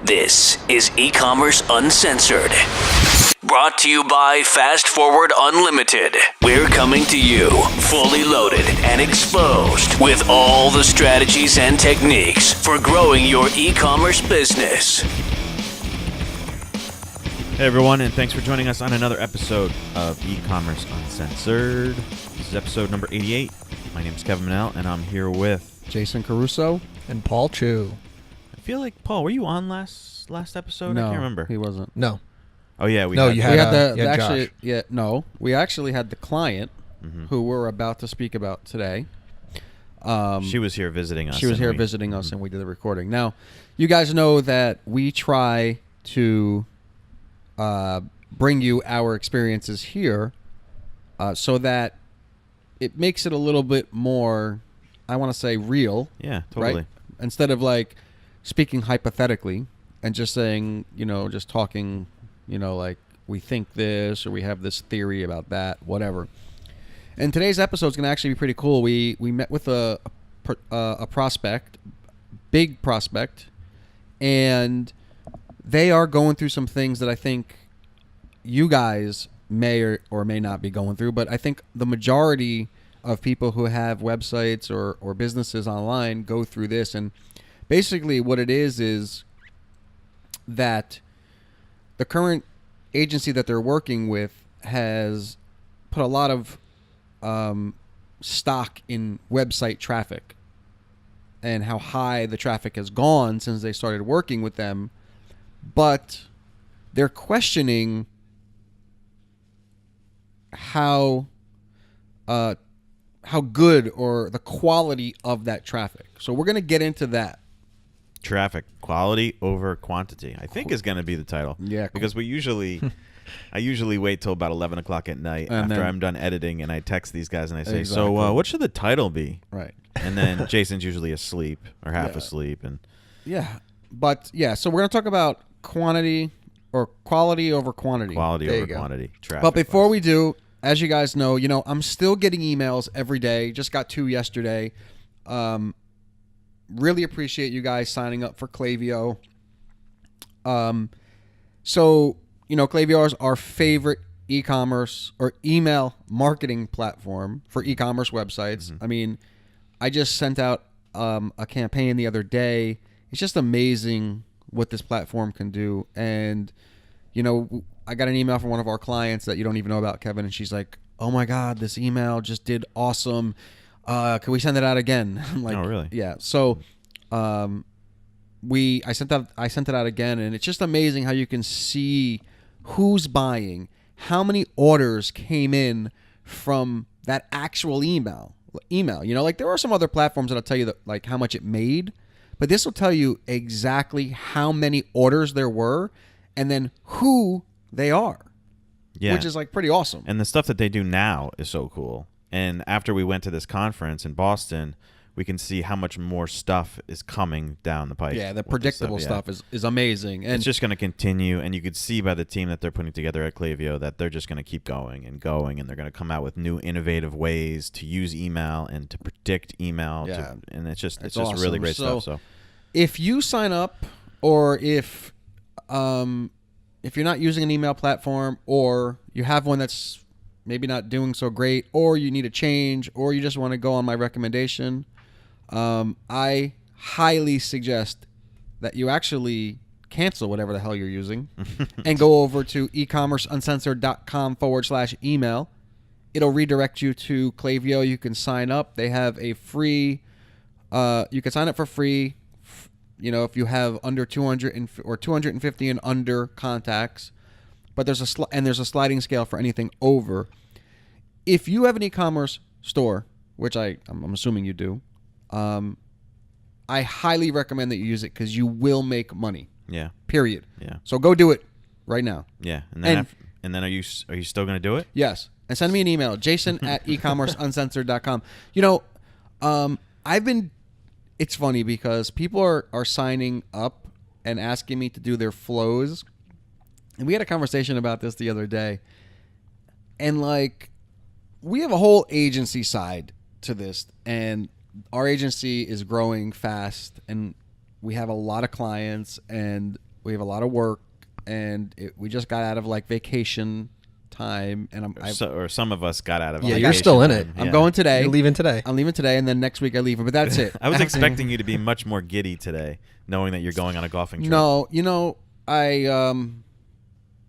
This is Ecommerce Uncensored. Brought to you by Fast Forward Unlimited. We're coming to you fully loaded and exposed with all the strategies and techniques for growing your e-commerce business. Hey everyone, and thanks for joining us on another episode of Ecommerce Uncensored. This is episode number 88. My name is Kevin Manel, and I'm here with Jason Caruso and Paul Chu. I feel like, Paul, were you on last episode? No, I can't remember. he wasn't. No. Oh yeah, we No, had, you We had, had you had actually, Josh. yeah, no, we actually had the client who we're about to speak about today. she was here visiting us. She was and here we- visiting us, and we did the recording. Now, you guys know that we try to bring you our experiences here so that it makes it a little bit more, I want to say, real. Yeah, totally. Right? Instead of like speaking hypothetically and just saying, just talking, like we think this or we have this theory about that, whatever. And today's episode is going to actually be pretty cool. We met with a prospect, big prospect, and they are going through some things that I think you guys may or may not be going through, but I think the majority of people who have websites or businesses online go through this. And basically what it is that the current agency that they're working with has put a lot of stock in website traffic and how high the traffic has gone since they started working with them. But they're questioning how good or the quality of that traffic. So we're going to get into that. Traffic quality over quantity, I think, is going to be the title. Yeah, because I usually wait till about 11 o'clock at night And after then- I'm done editing, and I text these guys and I say, Exactly. "So, what should the title be?" Right. And then Jason's usually asleep or half Yeah. asleep, and Yeah. But yeah, so we're going to talk about quantity or quality over quantity. quality There over you go. quantity. Traffic. But before we do, as you guys know, I'm still getting emails every day. Just got 2 yesterday. Really appreciate you guys signing up for Klaviyo. So, Klaviyo is our favorite e-commerce or email marketing platform for e-commerce websites. I mean, I just sent out a campaign the other day. It's just amazing what this platform can do. And, I got an email from one of our clients that you don't even know about, Kevin, and she's like, "Oh my God, this email just did awesome. Can we send it out again?" I'm like, Oh, really? Yeah. So, I sent it out again, and it's just amazing how you can see who's buying, how many orders came in from that actual email. Like there are some other platforms that'll tell you that, like, how much it made, but this will tell you exactly how many orders there were and then who they are. yeah, Which is like pretty awesome. and the stuff that they do now is so cool. And after we went to this conference in Boston, we can see how much more stuff is coming down the pipe. Yeah, the with this predictable yeah. stuff is amazing. And It's just going to continue, and you could see by the team that they're putting together at Klaviyo that they're just going to keep going, and they're going to come out with new innovative ways to use email and to predict email. Yeah. And it's just awesome. really great So, stuff. So if you sign up, or if you're not using an email platform, or you have one that's maybe not doing so great, or you need a change, or you just want to go on my recommendation, I highly suggest that you actually cancel whatever the hell you're using and go over to ecommerceuncensored.com/email. It'll redirect you to Klaviyo. You can sign up. They have a free, you can sign up for free, if you have under 200 or 250 and under contacts, but there's a sliding scale for anything over. If you have an e-commerce store, which I'm assuming you do, I highly recommend that you use it because you will make money. yeah, Period. yeah, So go do it right now. yeah. And then And- are you still going to do it? Yes. And send me an email, jason@ecommerceuncensored.com. It's funny because people are signing up and asking me to do their flows. And we had a conversation about this the other day. And we have a whole agency side to this, and our agency is growing fast, and we have a lot of clients, and We have a lot of work, and we just got out of like vacation time, and or some of us got out of. Yeah, vacation you're still in time. it. I'm going today. You're leaving today. I'm leaving today, and then next week I leave. But that's it. I was expecting you to be much more giddy today, knowing that you're going on a golfing trip. No,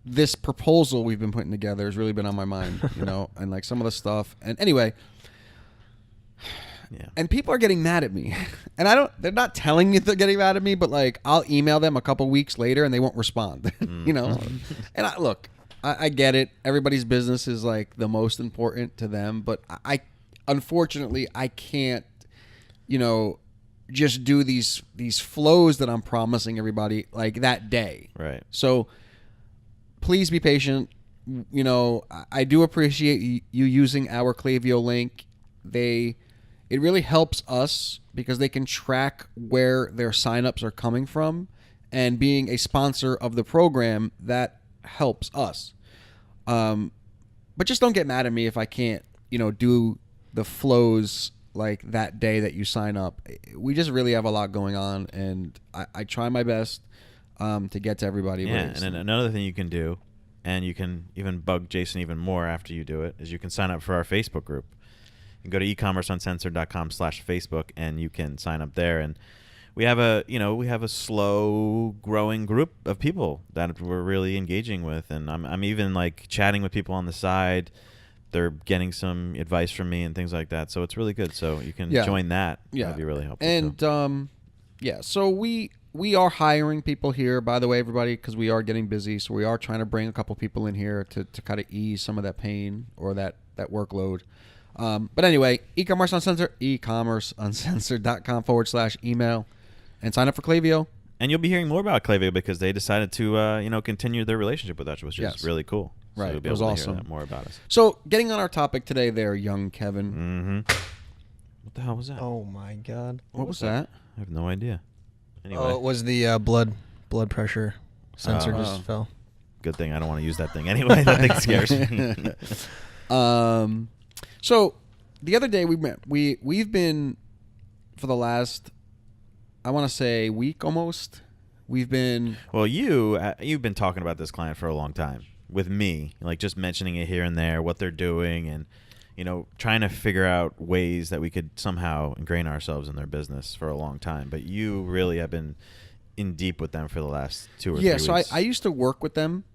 this proposal we've been putting together has really been on my mind, and like some of the stuff. And anyway, Yeah. and people are getting mad at me, and they're not telling me they're getting mad at me, but like I'll email them a couple weeks later and they won't respond, And I get it. Everybody's business is like the most important to them, but unfortunately I can't, just do these flows that I'm promising everybody like that day. Right. So please be patient. I do appreciate you using our Klaviyo link. It really helps us because they can track where their signups are coming from, and being a sponsor of the program, that helps us. But just don't get mad at me if I can't, do the flows like that day that you sign up. We just really have a lot going on, and I try my best to get to everybody. Yeah, and then another thing you can do, and you can even bug Jason even more after you do it, is you can sign up for our Facebook group. You can go to ecommerceuncensored.com/Facebook, and you can sign up there. And we have a slow growing group of people that we're really engaging with, and I'm even like chatting with people on the side. They're getting some advice from me and things like that, so it's really good. So you can join that. Yeah, that'd be really helpful. And so we are hiring people here, by the way, everybody, because we are getting busy. So we are trying to bring a couple people in here to kind of ease some of that pain or that workload. But anyway, Ecommerce Uncensored, ecommerceuncensored.com/email, and sign up for Klaviyo. And you'll be hearing more about Klaviyo because they decided to continue their relationship with us, which is really cool. So Right, you'll be it was able to awesome. hear that more about us. So getting on our topic today there, young Kevin. Mm-hmm. What the hell was that? Oh my God. What was that? I have no idea. Anyway, Oh, it was the blood pressure sensor Oh. just fell. good thing I don't want to use that thing anyway. That thing scares me. So the other day we've been, for the last, I want to say, week almost, we've been. Well, you've been talking about this client for a long time with me, like just mentioning it here and there, what they're doing, and trying to figure out ways that we could somehow ingrain ourselves in their business for a long time. But you really have been in deep with them for the last 2 or 3 weeks. So I used to work with them.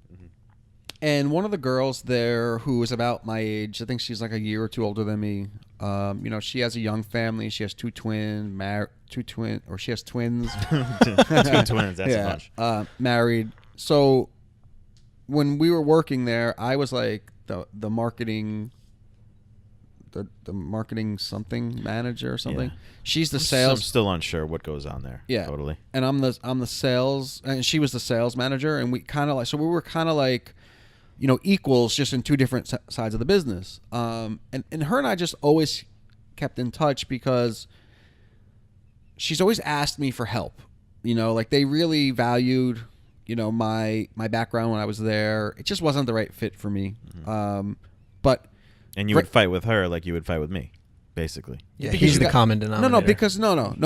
And one of the girls there, who was about my age, I think she's like a year or two older than me. She has a young family. She has she has twins. Two twins, that's a bunch. Married. So when we were working there, I was like the marketing, the marketing something manager or something. Yeah. She's the sales. I'm still unsure what goes on there. Yeah, totally. And I'm the sales, and she was the sales manager, and we were kind of like, equals, just in two different sides of the business. And her and I just always kept in touch because she's always asked me for help. Like they really valued, my background when I was there. It just wasn't the right fit for me. Mm-hmm. But And you would fight with her like you would fight with me, basically. Yeah, Because he's the common denominator.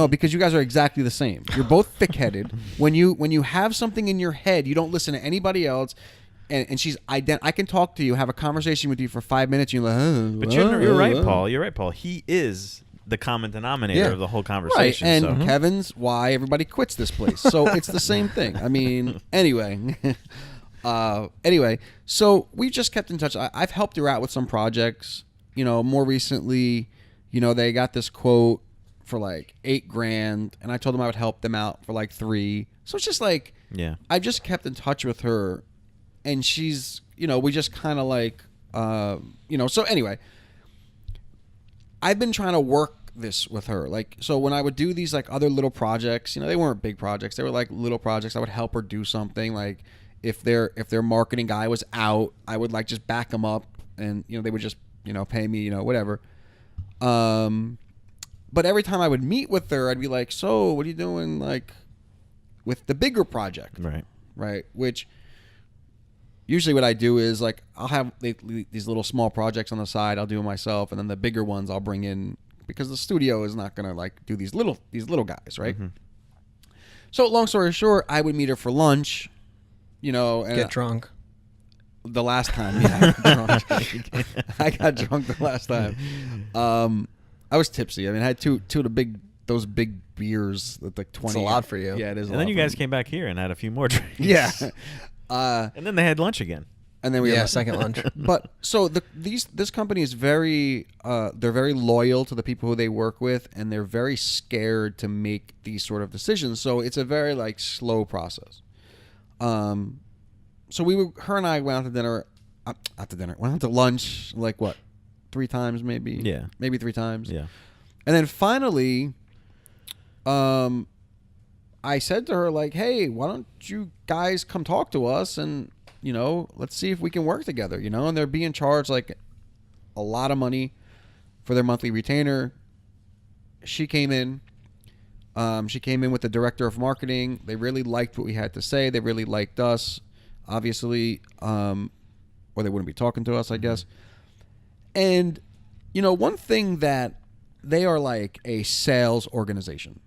because you guys are exactly the same. You're both thick-headed. When you have something in your head, you don't listen to anybody else. And she's I can talk to you, have a conversation with you for 5 minutes. And you're like, But you're right, Paul. You're right, Paul. He is the common denominator of the whole conversation. Right, and so. Kevin's why everybody quits this place. So it's the same thing. I mean, anyway. So we just kept in touch. I've helped her out with some projects. More recently, they got this quote for like $8,000, and I told them I would help them out for like $3,000. So it's just like, I just kept in touch with her, and she's, we just kind of like, So anyway, I've been trying to work this with her. Like, so when I would do these like other little projects, they weren't big projects. They were like little projects. I would help her do something. Like if their marketing guy was out, I would like just back them up, and they would just pay me whatever. But every time I would meet with her, I'd be like, so what are you doing like with the bigger project? Right. Which usually what I do is like I'll have these little small projects on the side. I'll do them myself, and then the bigger ones I'll bring in because the studio is not gonna like do these little guys, right? Mm-hmm. So long story short, I would meet her for lunch, and Get drunk. the last time. Yeah, I got drunk the last time. I was tipsy. I mean, I had two of those big beers with like 20. It's a lot for you. Yeah, it is. And then you guys came back here and had a few more drinks. Yeah. And then they had lunch again. And then we had second lunch. But so this company is they're very loyal to the people who they work with, and they're very scared to make these sort of decisions. So it's a very like slow process. So her and I went out to dinner, went out to lunch like what, 3 times maybe? Yeah. Maybe 3 times. Yeah. And then finally, I said to her like, hey, why don't you guys come talk to us and, let's see if we can work together, and they're being charged like a lot of money for their monthly retainer. She came in with the director of marketing. They really liked what we had to say. They really liked us, obviously, or they wouldn't be talking to us, I guess. And, one thing that they are like a sales organization,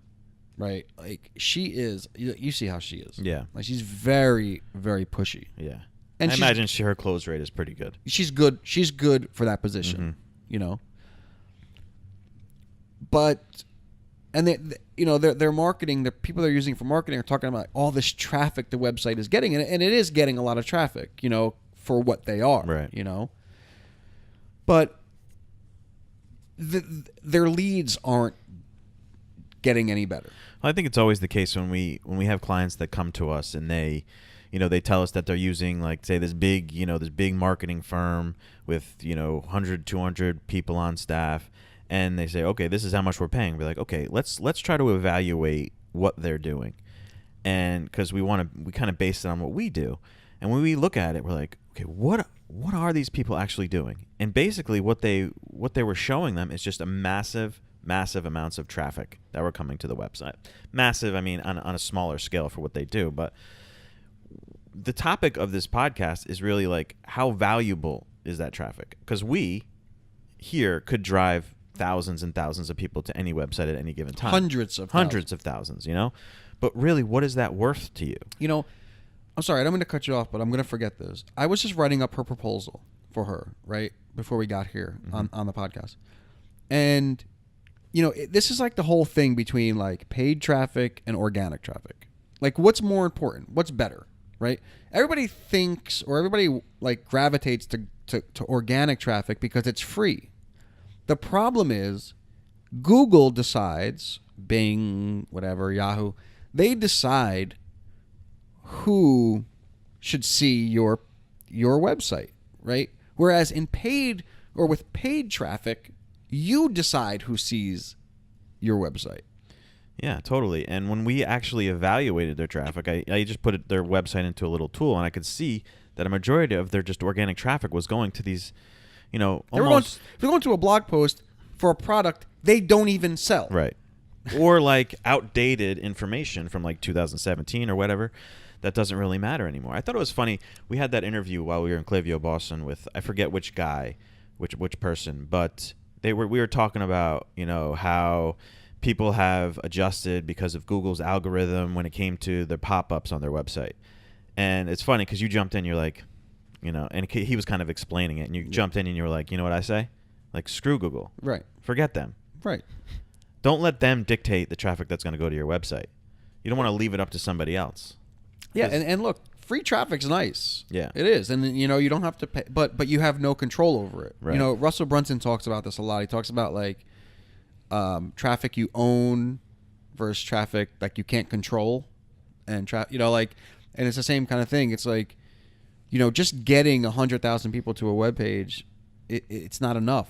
right? Like she is, you see how she is. Yeah. Like she's very, very pushy. Yeah. And I imagine her close rate is pretty good. She's good. She's good for that position, But, and their marketing, the people they're using for marketing are talking about all this traffic the website is getting, and it is getting a lot of traffic, for what they are, right? But their leads aren't getting any better. I think it's always the case when we have clients that come to us and they tell us that they're using like say this big marketing firm with 100 200 people on staff, and they say, okay, this is how much we're paying. We're like, okay, let's try to evaluate what they're doing, and because we kind of base it on what we do, and when we look at it, we're like, okay, what are these people actually doing? And basically what they were showing them is just a massive amounts of traffic that were coming to the website. Massive, I mean, on a smaller scale for what they do. But the topic of this podcast is really like, how valuable is that traffic? Because we here could drive thousands and thousands of people to any website at any given time. Hundreds of thousands, But really, what is that worth to you? I'm sorry, I don't mean to cut you off, but I'm going to forget this. I was just writing up her proposal for her, right, before we got here on the podcast. And, this is like the whole thing between like paid traffic and organic traffic. Like, what's more important? What's better, right? Everybody thinks, or everybody like gravitates to organic traffic because it's free. The problem is Google decides, Bing, whatever, Yahoo, they decide who should see your website, right? Whereas in paid or with paid traffic, you decide who sees your website. Yeah, totally. And when we actually evaluated their traffic, I just put their website into a little tool, and I could see that a majority of their just organic traffic was going to these, almost... They're going to a blog post for a product they don't even sell. Right. Or like outdated information from like 2017 or whatever. That doesn't really matter anymore. I thought it was funny. We had that interview while we were in Clavio, Boston with, I forget which guy, which person, but we were talking about, how people have adjusted because of Google's algorithm when it came to the pop-ups on their website. And it's funny because you jumped in, you're like, and he was kind of explaining it, and you jumped in and you were like, you know what I say? Like, screw Google. Right. Forget them. Right. Don't let them dictate the traffic that's going to go to your website. You don't want to leave it up to somebody else. Yeah, and look, free traffic's nice. Yeah. It is. And you don't have to pay, but you have no control over it. Right. Russell Brunson talks about this a lot. He talks about like traffic you own versus traffic like you can't control, and and it's the same kind of thing. It's like, just getting 100,000 people to a web page, it's not enough,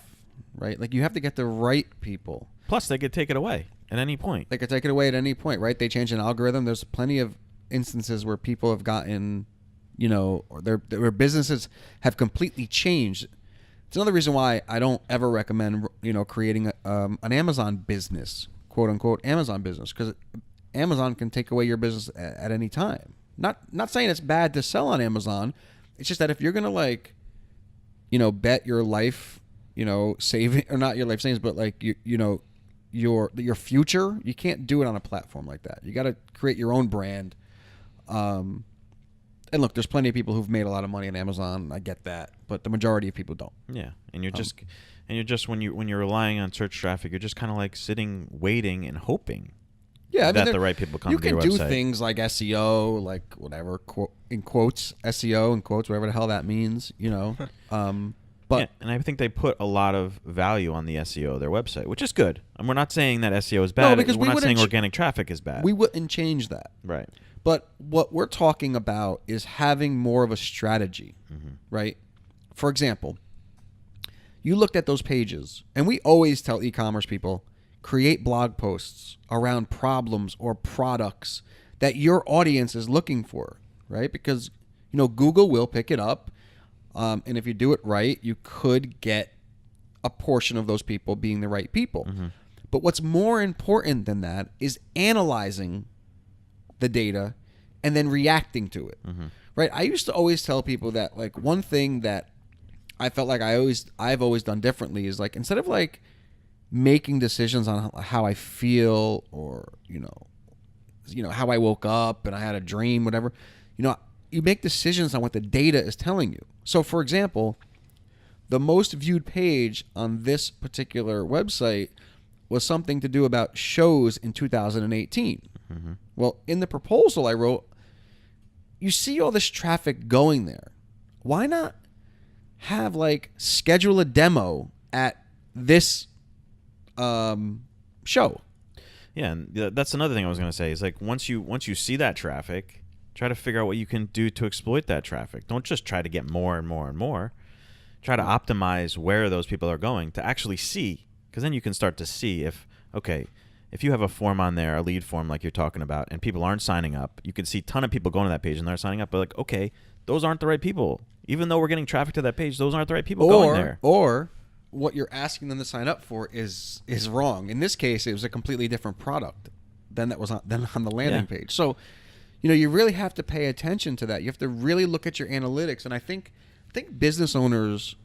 right? Like you have to get the right people. Plus, they could take it away at any point. They could take it away at any point, right? They change an algorithm. There's plenty of instances where people have gotten, or their businesses have completely changed. It's another reason why I don't ever recommend, creating an Amazon business, quote unquote Amazon business, because Amazon can take away your business at any time. Not saying it's bad to sell on Amazon. It's just that if you're gonna bet your life, saving, or not your life savings, but like your future, you can't do it on a platform like that. You got to create your own brand. And look, there's plenty of people who've made a lot of money on Amazon. I get that, but the majority of people don't. Yeah, and you're just when you're relying on search traffic, you're just kind of like sitting, waiting, and hoping. Yeah, that the right people come to your website. You can do things like SEO, like whatever, in quotes, SEO in quotes, whatever the hell that means, you know. But yeah, and I think they put a lot of value on the SEO of their website, which is good. And we're not saying that SEO is bad. No, because we're not saying organic traffic is bad. We wouldn't change that. Right. But what we're talking about is having more of a strategy, right? For example, you looked at those pages, and we always tell e-commerce people, create blog posts around problems or products that your audience is looking for, right? Because, you know, Google will pick it up. And if you do it right, you could get a portion of those people being the right people. But what's more important than that is analyzing the data and then reacting to it, right? I used to always tell people that, like, one thing that I felt like I've always done differently is, like, instead of like making decisions on how I feel or you know how I woke up and I had a dream, whatever, you make decisions on what the data is telling you. So, for example, the most viewed page on this particular website was something to do about shows in 2018. Well, in the proposal I wrote, you see all this traffic going there. Why not have, like, schedule a demo at this show? Yeah, and that's another thing I was going to say is, like, once you see that traffic, try to figure out what you can do to exploit that traffic. Don't just try to get more and more and more. Try to optimize where those people are going to actually see, because then you can start to see if you have a form on there, a lead form like you're talking about, and people aren't signing up, you can see a ton of people going to that page and they're signing up, but like, okay, those aren't the right people. Even though we're getting traffic to that page, those aren't the right people going there. Or what you're asking them to sign up for is wrong. In this case, it was a completely different product than on the landing page. So, you really have to pay attention to that. You have to really look at your analytics. And I think business owners,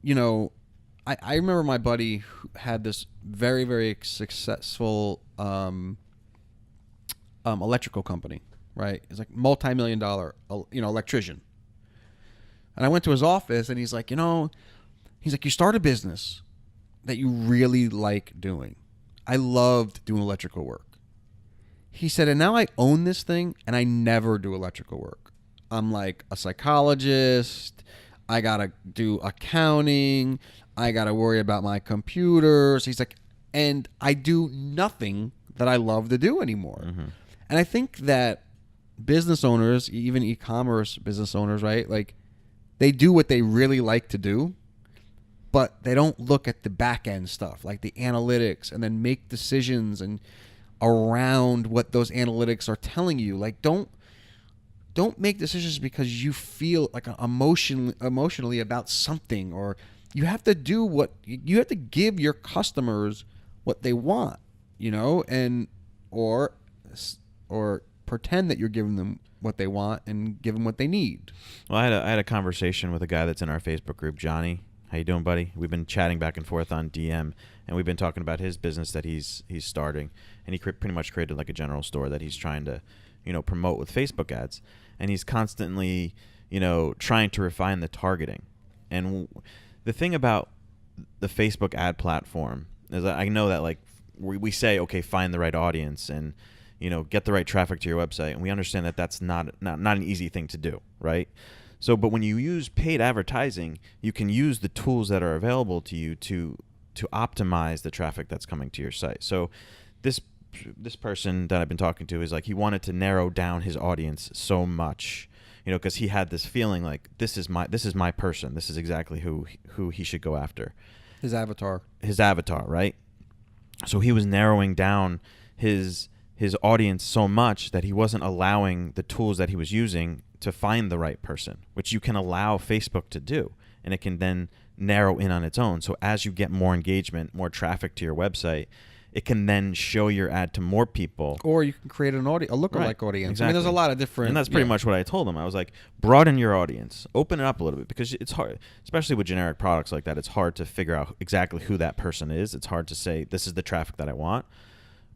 I remember my buddy who had this very, very successful electrical company, right? It's like multi-million-dollar, electrician. And I went to his office, and he's like, you start a business that you really like doing. I loved doing electrical work. He said, and now I own this thing, and I never do electrical work. I'm like a psychologist. I got to do accounting. I got to worry about my computers. He's like, and I do nothing that I love to do anymore. And I think that business owners, even e-commerce business owners, right? Like, they do what they really like to do, but they don't look at the back end stuff, like the analytics, and then make decisions and around what those analytics are telling you. Like, don't make decisions because you feel like emotionally about something, or you have to do what you have to give your customers what they want, and or pretend that you're giving them what they want and give them what they need. Well, I had a conversation with a guy that's in our Facebook group, Johnny. How you doing, buddy? We've been chatting back and forth on DM, and we've been talking about his business that he's starting, and he pretty much created like a general store that he's trying to, promote with Facebook ads, and he's constantly, trying to refine the targeting. And the thing about the Facebook ad platform is that I know that, like, we say, okay, find the right audience and, get the right traffic to your website, and we understand that that's not an easy thing to do, right? So, but when you use paid advertising, you can use the tools that are available to you to optimize the traffic that's coming to your site. So this person that I've been talking to is like, he wanted to narrow down his audience so much, because he had this feeling like, this is my person. This is exactly who he should go after. His avatar, right? So he was narrowing down his audience so much that he wasn't allowing the tools that he was using to find the right person, which you can allow Facebook to do, and it can then narrow in on its own. So as you get more engagement, more traffic to your website, it can then show your ad to more people. Or you can create a lookalike Right. audience. Exactly. I mean, there's a lot of different. And that's pretty much what I told them. I was like, broaden your audience, open it up a little bit, because it's hard, especially with generic products like that. It's hard to figure out exactly who that person is. It's hard to say this is the traffic that I want.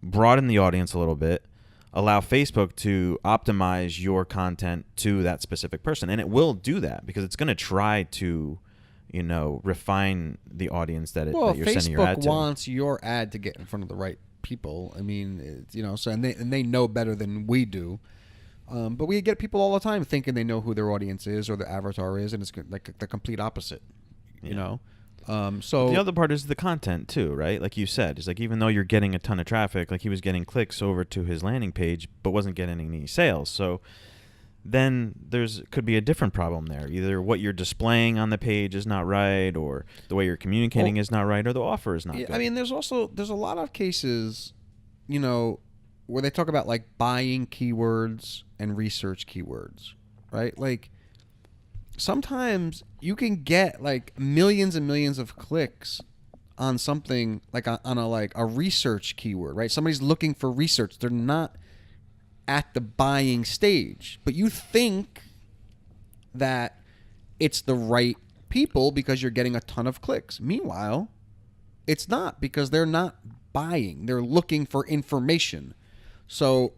Broaden the audience a little bit. Allow Facebook to optimize your content to that specific person, and it will do that because it's going to try to, refine the audience that you're sending your ad Facebook to. wants your ad to get in front of the right people. I mean, so and they know better than we do. But we get people all the time thinking they know who their audience is or their avatar is, and it's like the complete opposite. So the other part is the content too, right? Like you said, it's like even though you're getting a ton of traffic, like he was getting clicks over to his landing page, but wasn't getting any sales. So then could be a different problem there. Either what you're displaying on the page is not right, or the way you're communicating is not right, or the offer is not good. I mean, there's a lot of cases, where they talk about like buying keywords and research keywords, right? Like sometimes you can get like millions and millions of clicks on something like on a research keyword, right? Somebody's looking for research. They're not at the buying stage, but you think that it's the right people because you're getting a ton of clicks. Meanwhile, it's not, because they're not buying. They're looking for information. So,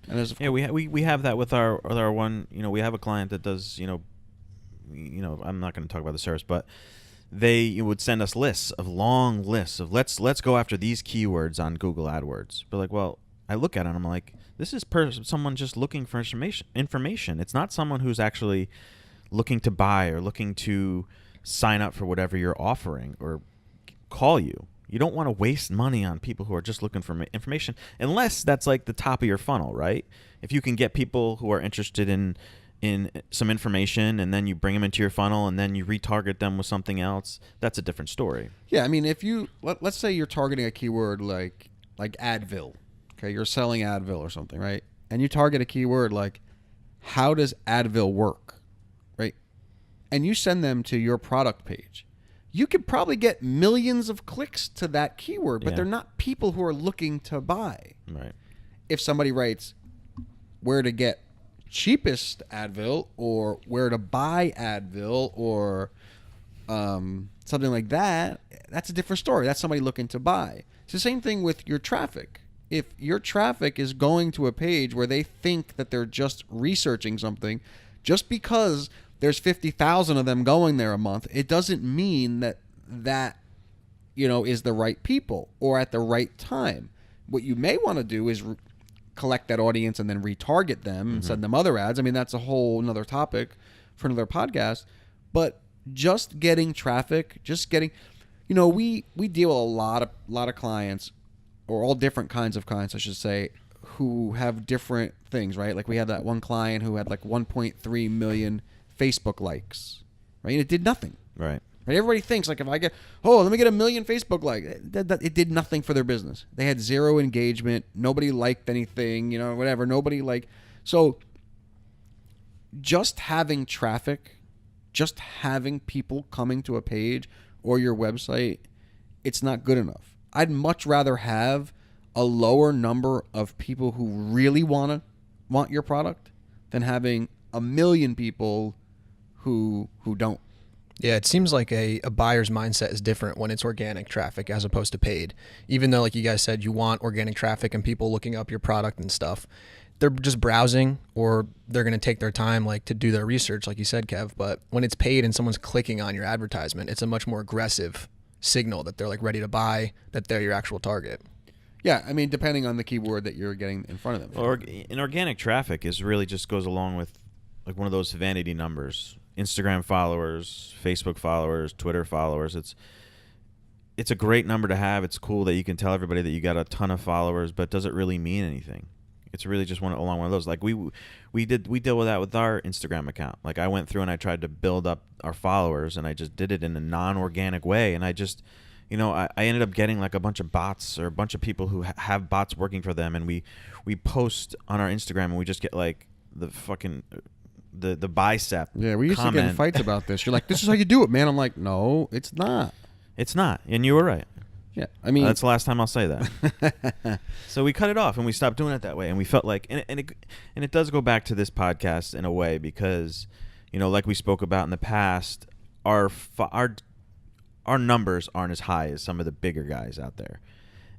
and there's we have that with our one. We have a client that does. I'm not going to talk about the service, but they would send us long lists of let's go after these keywords on Google AdWords. But like, well, I look at it and I'm like, this is someone just looking for information. It's not someone who's actually looking to buy or looking to sign up for whatever you're offering or call you. You don't want to waste money on people who are just looking for information, unless that's like the top of your funnel, right? If you can get people who are interested in some information and then you bring them into your funnel and then you retarget them with something else, that's a different story. Yeah, I mean, if you let's say you're targeting a keyword like Advil, okay, you're selling Advil or something, right? And you target a keyword like, how does Advil work, right? And you send them to your product page. You could probably get millions of clicks to that keyword, but they're not people who are looking to buy. Right. If somebody writes where to get cheapest Advil or where to buy Advil or something like that, that's a different story. That's somebody looking to buy. It's the same thing with your traffic. If your traffic is going to a page where they think that they're just researching something, just because there's 50,000 of them going there a month, it doesn't mean that is the right people or at the right time. What you may want to do is collect that audience and then retarget them and send them other ads. I mean, that's a whole another topic for another podcast. But just getting traffic, we deal with a lot of clients, or all different kinds of clients, I should say, who have different things, right? Like we had that one client who had like 1.3 million Facebook likes, right? And it did nothing. Right. Everybody thinks like if I get, let me get 1 million Facebook likes. It did nothing for their business. They had zero engagement. Nobody liked anything, whatever. Nobody so just having traffic, just having people coming to a page or your website, it's not good enough. I'd much rather have a lower number of people who really want your product than having 1 million people who don't. Yeah, it seems like a buyer's mindset is different when it's organic traffic as opposed to paid. Even though, like you guys said, you want organic traffic and people looking up your product and stuff, they're just browsing or they're going to take their time to do their research, like you said, Kev. But when it's paid and someone's clicking on your advertisement, it's a much more aggressive signal that they're ready to buy, that they're your actual target. Yeah, I mean, depending on the keyword that you're getting in front of them. Or in organic traffic is really just goes along with one of those vanity numbers. Instagram followers, Facebook followers, Twitter followers. It's a great number to have. It's cool that you can tell everybody that you got a ton of followers, but does it really mean anything? It's really just along one of those. Like we deal with that with our Instagram account. Like I went through and I tried to build up our followers, and I just did it in a non-organic way, and I just I ended up getting a bunch of bots or a bunch of people who have bots working for them, and we post on our Instagram and we just get the fucking the bicep. Yeah, we used comment. to get in fights about this. You're like, this is how you do it, man. I'm like, no, it's not. It's not, and you were right. Yeah, I mean, That's the last time I'll say that. So we cut it off and we stopped doing it that way, and we felt like, and it does go back to this podcast in a way because, like we spoke about in the past, our numbers aren't as high as some of the bigger guys out there,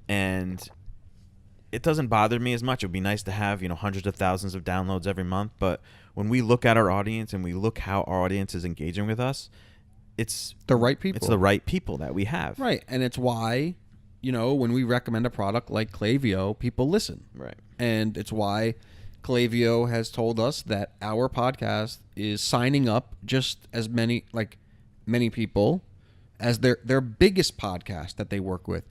and it doesn't bother me as much. It would be nice to have hundreds of thousands of downloads every month, but when we look at our audience and we look how our audience is engaging with us, it's the right people. It's the right people that we have. Right. And it's why, when we recommend a product like Klaviyo, people listen. Right. And it's why Klaviyo has told us that our podcast is signing up just as many people as their biggest podcast that they work with.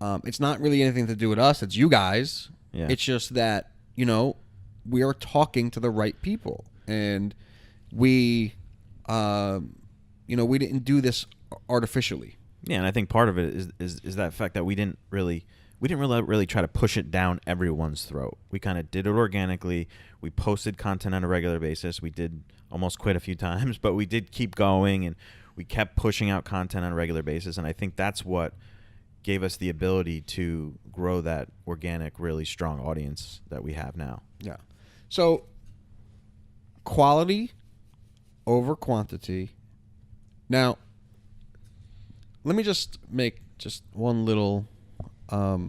It's not really anything to do with us. It's you guys. Yeah. It's just that, we are talking to the right people. And we... we didn't do this artificially. Yeah, and I think part of it is that fact that we didn't really try to push it down everyone's throat. We kind of did it organically. We posted content on a regular basis. We did almost quit a few times, but we did keep going, and we kept pushing out content on a regular basis. And I think that's what gave us the ability to grow that organic, really strong audience that we have now. Yeah. So quality over quantity. Now, let me just make just one little, a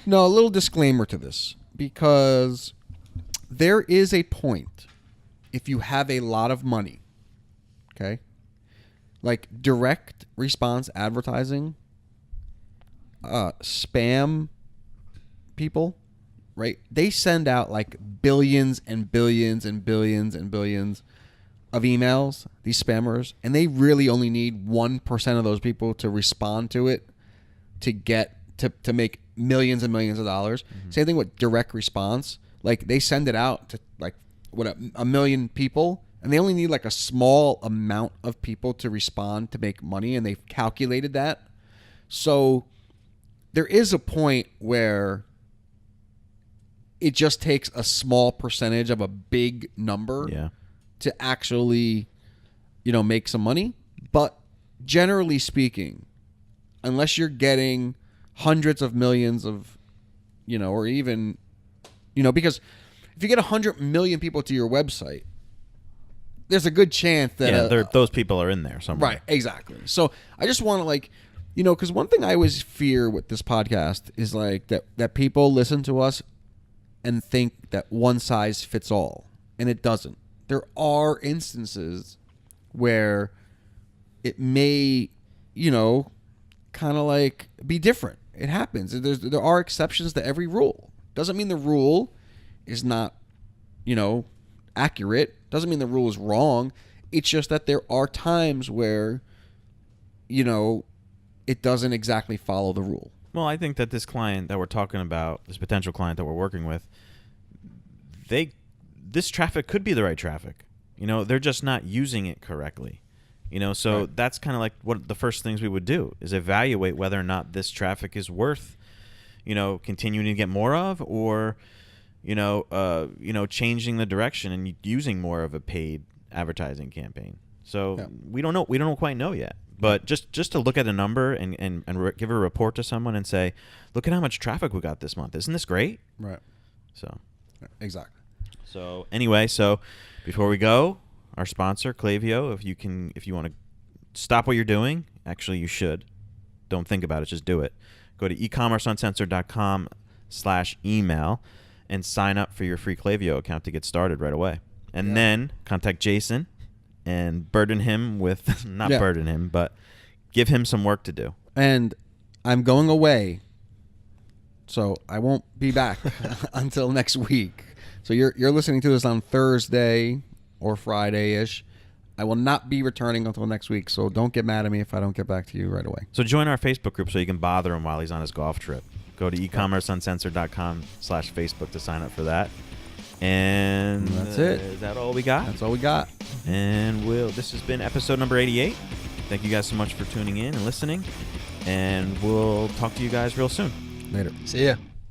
little disclaimer to this, because there is a point if you have a lot of money, okay, like direct response advertising, spam people, right? They send out like billions and billions and billions and billions of emails, these spammers, and they really only need 1% of those people to respond to it to get to make millions and millions of dollars. Mm-hmm. Same thing with direct response. Like they send it out to like a million people, and they only need like a small amount of people to respond to make money, and they've calculated that. So there is a point where it just takes a small percentage of a big number. Yeah. To actually, make some money. But generally speaking, unless you're getting hundreds of millions of, or even, because if you get 100 million people to your website, there's a good chance that those people are in there somewhere. Right, exactly. So I just want to because one thing I always fear with this podcast is like that people listen to us and think that one size fits all, and it doesn't. There are instances where it may, kind of like be different. It happens. There are exceptions to every rule. Doesn't mean the rule is not, accurate. Doesn't mean the rule is wrong. It's just that there are times where, it doesn't exactly follow the rule. Well, I think that this client that we're talking about, this potential client that we're working with, this traffic could be the right traffic. They're just not using it correctly. So right. That's kind of like what the first things we would do is evaluate whether or not this traffic is worth, continuing to get more of, or, changing the direction and using more of a paid advertising campaign. So yeah. We don't quite know yet. But just to look at a number and give a report to someone and say, look at how much traffic we got this month. Isn't this great? Right. So. Exactly. So anyway, before we go, our sponsor, Klaviyo, if you want to stop what you're doing, actually you should. Don't think about it, just do it. Go to ecommerceuncensored.com/email and sign up for your free Klaviyo account to get started right away. And then contact Jason and burden him with, burden him, but give him some work to do. And I'm going away, so I won't be back until next week. So you're listening to this on Thursday or Friday-ish. I will not be returning until next week, so don't get mad at me if I don't get back to you right away. So join our Facebook group so you can bother him while he's on his golf trip. Go to ecommerceuncensored.com/Facebook to sign up for that. And that's it. Is that all we got? That's all we got. And this has been episode number 88. Thank you guys so much for tuning in and listening. And we'll talk to you guys real soon. Later. See ya.